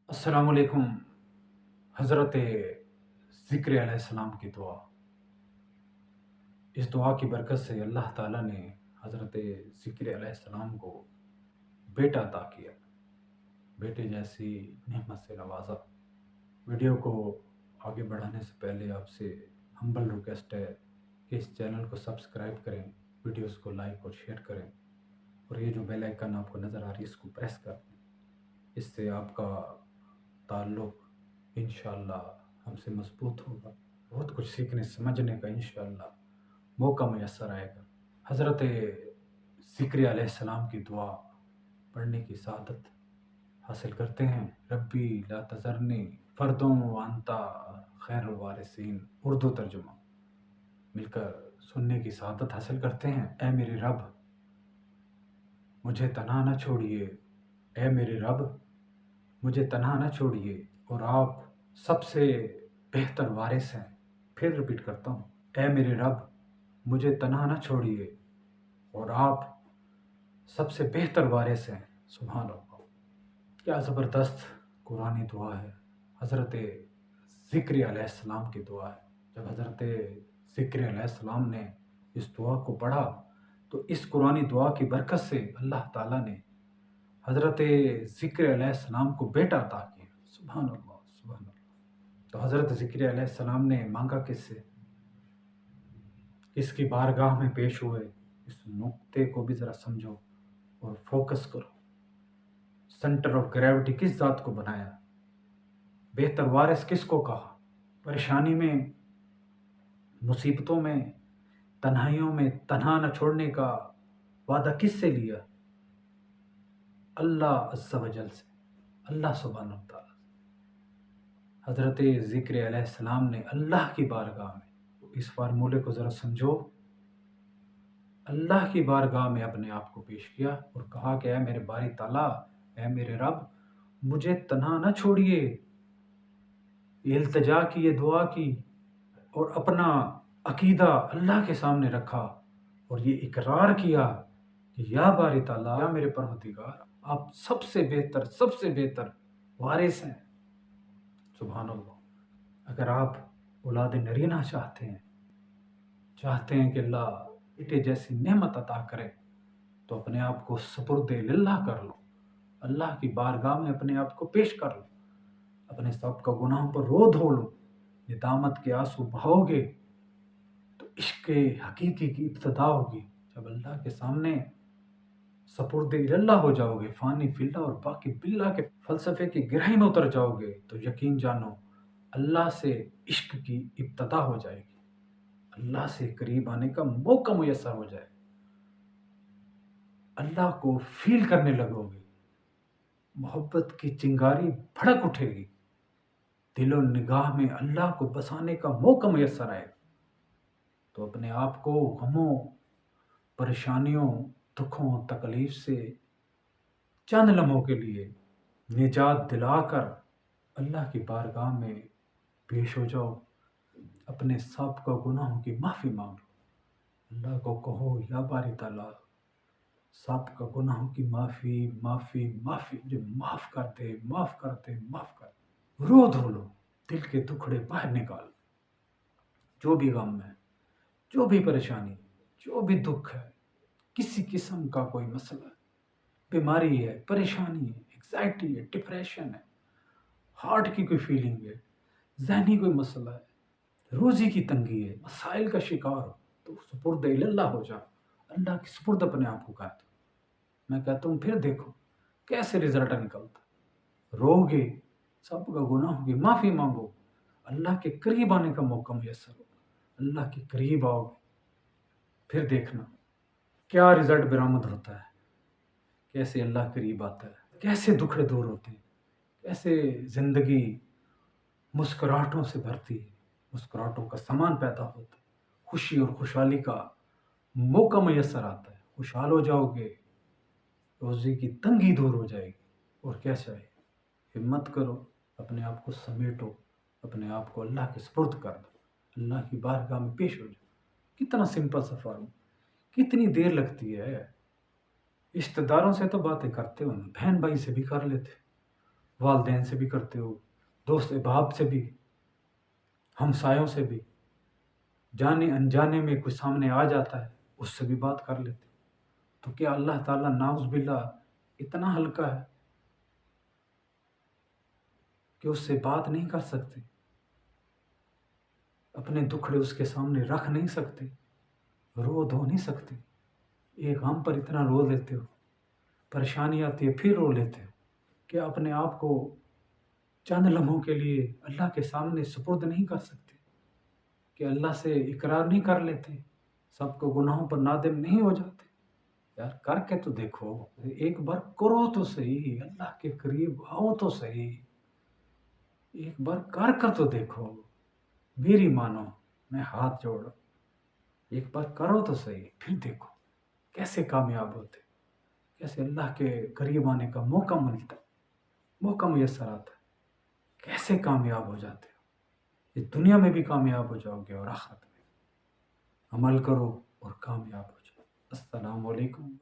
अस्सलामुअलैकुम। हज़रत ज़िक्र अलैहिस्सलाम की दुआ। इस दुआ की बरकत से अल्लाह ताला ने हज़रत ज़िक्र अलैहिस्सलाम को बेटा अता किया, बेटे जैसी नेमत से नवाजा। वीडियो को आगे बढ़ाने से पहले आपसे हम्बल रिक्वेस्ट है कि इस चैनल को सब्सक्राइब करें, वीडियोस को लाइक और शेयर करें, और ये जो बेल आइकन आपको नज़र आ रही है इसको प्रेस कर दें। इससे आपका ताल्लुक़ इंशाअल्लाह हमसे मज़बूत होगा। बहुत कुछ सीखने समझने का इंशाअल्लाह मौका मैसर आएगा। हज़रत ज़िक्र अलैहिस्सलाम की दुआ पढ़ने की सआदत हासिल करते हैं। रब्बी ला तज़रनी फ़र्दों व अंता खैरुल वारिसीन। उर्दू तर्जुमा मिलकर सुनने की सआदत हासिल करते हैं। ऐ मेरे रब, मुझे तन्हा न छोड़िए। ऐ मेरे रब, मुझे तन्हा न छोड़िए, और आप सबसे बेहतर वारिस हैं। फिर रिपीट करता हूँ, ऐ मेरे रब, मुझे तन्हा न छोड़िए, और आप सबसे बेहतर वारिस हैं। सुभान अल्लाह। क्या ज़बरदस्त कुरानी दुआ है। हज़रत ज़िक्र अलैहिस्सलाम की दुआ है। जब हज़रत ज़िक्र अलैहिस्सलाम ने इस दुआ को पढ़ा तो इस कुरानी दुआ की बरकत से अल्लाह ताला ने हज़रत ज़िक्र अलैहिस्सलाम को बेटा अता किया। सुभान अल्लाह, सुभान अल्लाह। तो हज़रत ज़िक्र अलैहिस्सलाम ने मांगा किससे, किसकी बारगाह में पेश हुए। इस नुक्ते को भी ज़रा समझो और फोकस करो। सेंटर ऑफ ग्रेविटी किस ज़ात को बनाया, बेहतर वारिस किसको कहा, परेशानी में, मुसीबतों में, तन्हाइयों में तन्हा न छोड़ने का वादा किससे लिया, अल्लाह अज़्ज़ा वजल से, अल्लाह सुब्हानहू व तआला से। हज़रत ज़िक्र अलैहिस्सलाम ने अल्लाह की बारगाह में, इस फार्मूले को ज़रा समझो, अल्लाह की बारगाह में अपने आप को पेश किया और कहा कि ऐ मेरे बारी ताला, ऐ मेरे रब, मुझे तन्हा न छोड़िए। इल्तिजा की, ये दुआ की, और अपना अकीदा अल्लाह के सामने रखा और ये इकरार किया कि या बारी ताला, या मेरे परवरदिगार, आप सबसे बेहतर वारिस हैं। सुभान अल्लाह। अगर आप औलाद नरीना चाहते हैं कि अल्लाह बेटे जैसी नेमत अता करे, तो अपने आप को सुपुर्दे लिल्लाह कर लो, अल्लाह की बारगाह में अपने आप को पेश कर लो, अपने सब का गुनाहों पर रो धो लो। निदामत के आंसू बहाओगे तो इश्क हकीकी की इब्तिदा होगी। जब अल्लाह के सामने सपुर्दे इल्लाह हो जाओगे, फानी फिल्ला और बाकी बिल्ला के फलसफे की गहराई में उतर जाओगे, तो यकीन जानो अल्लाह से इश्क की इब्तिदा हो जाएगी, अल्लाह से करीब आने का मौका मुयस्सर हो जाए, अल्लाह को फील करने लगोगे, मोहब्बत की चिंगारी भड़क उठेगी, दिलो निगाह में अल्लाह को बसाने का मौका मुयस्सर आएगा। तो अपने आप को गमों, परेशानियों, दुखों, तकलीफ से चंद लम्हों के लिए निजात दिलाकर अल्लाह की बारगाह में पेश हो जाओ। अपने सब का गुनाहों की माफ़ी मांग लो। अल्लाह को कहो, या बारी ताला, सब का गुनाहों की माफ़ी माफ़ी माफ़ी, जो माफ़ कर दे, माफ़ कर दे, माफ़ कर दे। रो धो लो, दिल के दुखड़े बाहर निकाल। जो भी गम है, जो भी परेशानी, जो भी दुख है, किसी किस्म का कोई मसला है, बीमारी है, परेशानी है, एग्जाइटी है, डिप्रेशन है, हार्ट की कोई फीलिंग है, ज़हनी कोई मसला है, रोज़ी की तंगी है, मसाइल का शिकार हो, तो सुपुर्द इल्लाह हो जाओ, अल्लाह की सुपुर्द अपने आप को कर दो। मैं कहता हूँ फिर देखो कैसे रिजल्ट निकलता। रोगे, सब का गुनाहों की माफ़ी मांगो, अल्लाह के करीब आने का मौका मुयस्सर हो, अल्लाह के करीब आओगे, फिर देखना क्या रिजल्ट बरामद होता है, कैसे अल्लाह करीब आता है, कैसे दुखड़े दूर होते हैं, कैसे ज़िंदगी मुस्कुराहटों से भरती है, मुस्कुराहटों का सामान पैदा होता है, खुशी और खुशहाली का मौका मुयस्सर आता है, खुशहाल हो जाओगे, रोज़ी की तंगी दूर हो जाएगी। और क्या चाहिए, हिम्मत करो, अपने आप को समेटो, अपने आप को अल्लाह के सुपुर्द कर दो, अल्लाह की बारगाह में पेश हो जाओ। कितना सिंपल सा फॉर्म, कितनी देर लगती है। रिश्तेदारों से तो बातें करते हो ना, बहन भाई से भी कर लेते, والدین سے بھی کرتے ہو، دوست احباب سے بھی، ہمسایوں سے بھی، جانے انجانے میں کوئی سامنے آ جاتا ہے اس سے بھی بات کر لیتے ہو۔ تو کیا اللہ تعالیٰ نعوذ باللہ اتنا ہلکا ہے کہ اس سے بات نہیں کر سکتے، اپنے دکھڑے اس کے سامنے رکھ نہیں سکتے، رو دھو نہیں سکتے؟ ایک غم پر اتنا رو لیتے ہو، پریشانی آتی ہے پھر رو لیتے ہو، کہ اپنے آپ کو چند لمحوں کے لیے اللہ کے سامنے سپرد نہیں کر سکتے، کہ اللہ سے اقرار نہیں کر لیتے، سب کو گناہوں پر نادم نہیں ہو جاتے؟ یار کر کے تو دیکھو، ایک بار کرو تو صحیح، اللہ کے قریب آؤ تو صحیح، ایک بار کر تو دیکھو، میری مانو، میں ہاتھ جوڑ، ایک بار کرو تو صحیح، پھر دیکھو کیسے کامیاب ہوتے، کیسے اللہ کے قریب آنے کا موقع ملتا، موقع میسر آتا ہے، کیسے کامیاب ہو جاتے ہو، اس دنیا میں بھی کامیاب ہو جاؤ گے اور آخرت میں۔ عمل کرو اور کامیاب ہو جاؤ۔ السلام علیکم۔